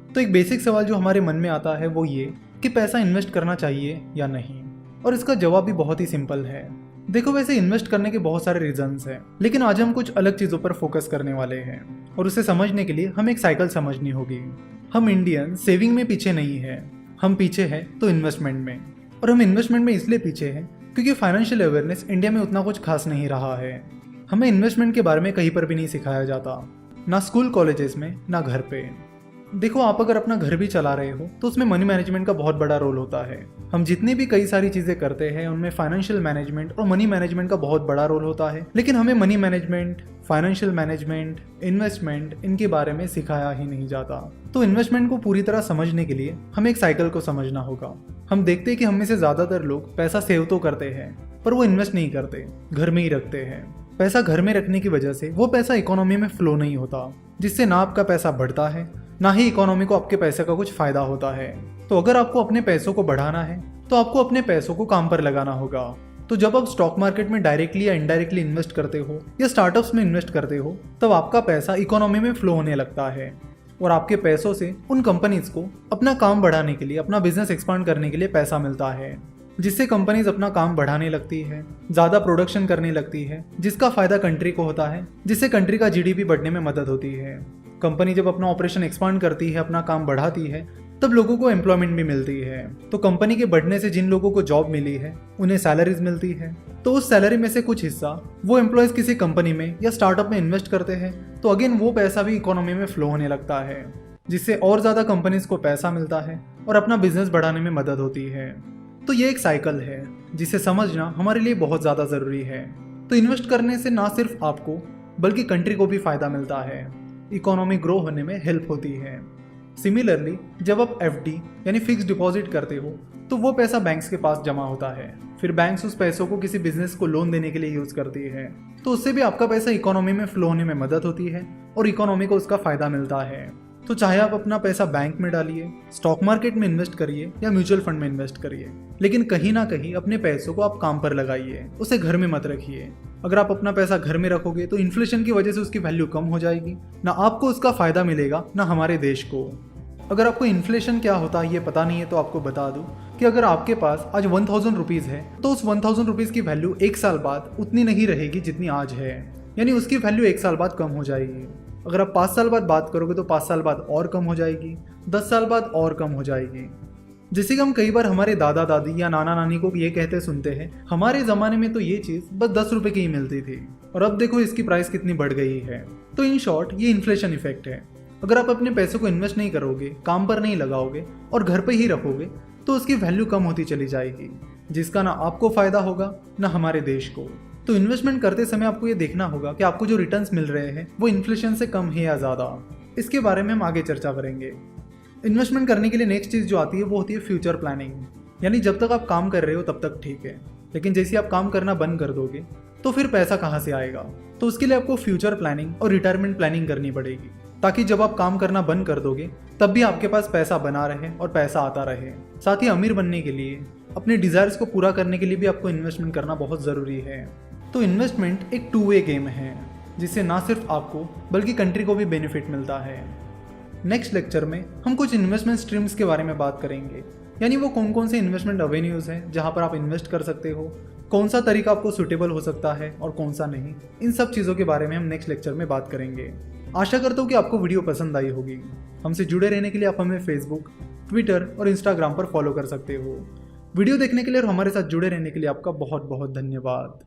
तो एक बेसिक सवाल जो हमारे मन में आता है वो ये कि पैसा इन्वेस्ट करना चाहिए या नहीं, और इसका जवाब भी बहुत ही सिंपल है। देखो, वैसे इन्वेस्ट करने के बहुत सारे रीजंस हैं, लेकिन आज हम कुछ अलग चीज़ों पर फोकस करने वाले हैं, और उसे समझने के लिए हमें एक साइकिल समझनी होगी। हम इंडियन सेविंग में पीछे नहीं है, हम पीछे हैं तो इन्वेस्टमेंट में। और हम इन्वेस्टमेंट में इसलिए पीछे हैं क्योंकि फाइनेंशियल अवेयरनेस इंडिया में उतना कुछ खास नहीं रहा है। हमें इन्वेस्टमेंट के बारे में कहीं पर भी नहीं सिखाया जाता, ना स्कूल कॉलेजेस में, ना घर पे। देखो, आप अगर अपना घर भी चला रहे हो तो उसमें मनी मैनेजमेंट का बहुत बड़ा रोल होता है। हम जितनी भी कई सारी चीज़ें करते हैं उनमें फाइनेंशियल मैनेजमेंट और मनी मैनेजमेंट का बहुत बड़ा रोल होता है, लेकिन हमें money management, financial management, investment, इनके बारे में सिखाया ही नहीं जाता। तो इन्वेस्टमेंट को पूरी तरह समझने के लिए हमें एक साइकिल को समझना होगा। हम देखते हैं कि हम में से ज़्यादातर लोग पैसा सेव तो करते हैं, पर वो इन्वेस्ट नहीं करते, घर में ही रखते हैं। पैसा घर में रखने की वजह से वो पैसा इकोनॉमी में फ्लो नहीं होता, जिससे ना आपका पैसा बढ़ता है, ना ही इकोनॉमी को आपके पैसे का कुछ फायदा होता है। तो अगर आपको अपने पैसों को बढ़ाना है तो आपको अपने पैसों को काम पर लगाना होगा। तो जब आप स्टॉक मार्केट में डायरेक्टली या इनडायरेक्टली इन्वेस्ट करते हो या स्टार्टअप्स में इन्वेस्ट करते हो, तब आपका पैसा इकोनॉमी में फ्लो होने लगता है, और आपके पैसों से उन कंपनीज को अपना काम बढ़ाने के लिए, अपना बिजनेस एक्सपांड करने के लिए पैसा मिलता है, जिससे कंपनीज अपना काम बढ़ाने लगती है, ज़्यादा प्रोडक्शन करने लगती है, जिसका फायदा कंट्री को होता है, जिससे कंट्री का जीडीपी बढ़ने में मदद होती है। कंपनी जब अपना ऑपरेशन एक्सपांड करती है, अपना काम बढ़ाती है, तब लोगों को एम्प्लॉयमेंट भी मिलती है। तो कंपनी के बढ़ने से जिन लोगों को जॉब मिली है उन्हें सैलरीज मिलती है, तो उस सैलरी में से कुछ हिस्सा वो एम्प्लॉयज किसी कंपनी में या स्टार्टअप में इन्वेस्ट करते हैं, तो अगेन वो पैसा भी इकोनॉमी में फ्लो होने लगता है, जिससे और ज़्यादा कंपनीज को पैसा मिलता है और अपना बिजनेस बढ़ाने में मदद होती है। तो ये एक साइकिल है जिसे समझना हमारे लिए बहुत ज़्यादा ज़रूरी है। तो इन्वेस्ट करने से ना सिर्फ आपको बल्कि कंट्री को भी फ़ायदा मिलता है, इकोनॉमी ग्रो होने में हेल्प होती है। सिमिलरली, जब आप एफडी यानी फिक्स डिपॉजिट करते हो तो वो पैसा बैंक्स के पास जमा होता है, फिर बैंक्स उस पैसों को किसी बिजनेस को लोन देने के लिए यूज़ करती है, तो उससे भी आपका पैसा इकोनॉमी में फ्लो होने में मदद होती है और इकोनॉमी को उसका फ़ायदा मिलता है। तो चाहे आप अपना पैसा बैंक में डालिए, स्टॉक मार्केट में इन्वेस्ट करिए या म्यूचुअल फंड में इन्वेस्ट करिए, लेकिन कहीं ना कहीं अपने पैसों को आप काम पर लगाइए, उसे घर में मत रखिए। अगर आप अपना पैसा घर में रखोगे तो इन्फ्लेशन की वजह से उसकी वैल्यू कम हो जाएगी, ना आपको उसका फायदा मिलेगा ना हमारे देश को। अगर आपको इन्फ्लेशन क्या होता है ये पता नहीं है तो आपको बता दूं कि अगर आपके पास आज 1000 रुपीज़ है तो उस 1000 रुपीज़ की वैल्यू एक साल बाद उतनी नहीं रहेगी जितनी आज है, यानी उसकी वैल्यू एक साल बाद कम हो जाएगी। अगर आप 5 साल बाद बात करोगे तो 5 साल बाद और कम हो जाएगी, 10 साल बाद और कम हो जाएगी। जैसे कि हम कई बार हमारे दादा दादी या नाना नानी को ये कहते सुनते हैं, हमारे ज़माने में तो ये चीज़ बस 10 रुपये की ही मिलती थी और अब देखो इसकी प्राइस कितनी बढ़ गई है। तो इन शॉर्ट ये इन्फ्लेशन इफेक्ट है। अगर आप अपने पैसों को इन्वेस्ट नहीं करोगे, काम पर नहीं लगाओगे और घर पे ही रखोगे तो उसकी वैल्यू कम होती चली जाएगी, जिसका ना आपको फ़ायदा होगा ना हमारे देश को। तो इन्वेस्टमेंट करते समय आपको ये देखना होगा कि आपको जो रिटर्न्स मिल रहे हैं वो इन्फ्लेशन से कम है या ज़्यादा। इसके बारे में हम आगे चर्चा करेंगे। इन्वेस्टमेंट करने के लिए नेक्स्ट चीज़ जो आती है वो होती है फ्यूचर प्लानिंग, यानी जब तक आप काम कर रहे हो तब तक ठीक है, लेकिन जैसे आप काम करना बंद कर दोगे तो फिर पैसा कहाँ से आएगा। तो उसके लिए आपको फ्यूचर प्लानिंग और रिटायरमेंट प्लानिंग करनी पड़ेगी, ताकि जब आप काम करना बंद कर दोगे तब भी आपके पास पैसा बना रहे और पैसा आता रहे। साथ ही अमीर बनने के लिए, अपने डिज़ायर्स को पूरा करने के लिए भी आपको इन्वेस्टमेंट करना बहुत ज़रूरी है। तो इन्वेस्टमेंट एक टू वे गेम है, जिससे ना सिर्फ आपको बल्कि कंट्री को भी बेनिफिट मिलता है। नेक्स्ट लेक्चर में हम कुछ इन्वेस्टमेंट स्ट्रीम्स के बारे में बात करेंगे, यानी वो कौन कौन से इन्वेस्टमेंट एवेन्यूज़ हैं जहाँ पर आप इन्वेस्ट कर सकते हो, कौन सा तरीका आपको सूटेबल हो सकता है और कौन सा नहीं। इन सब चीज़ों के बारे में हम नेक्स्ट लेक्चर में बात करेंगे। आशा करता हूँ कि आपको वीडियो पसंद आई होगी। हमसे जुड़े रहने के लिए आप हमें फेसबुक, ट्विटर और इंस्टाग्राम पर फॉलो कर सकते हो। वीडियो देखने के लिए और हमारे साथ जुड़े रहने के लिए आपका बहुत बहुत धन्यवाद।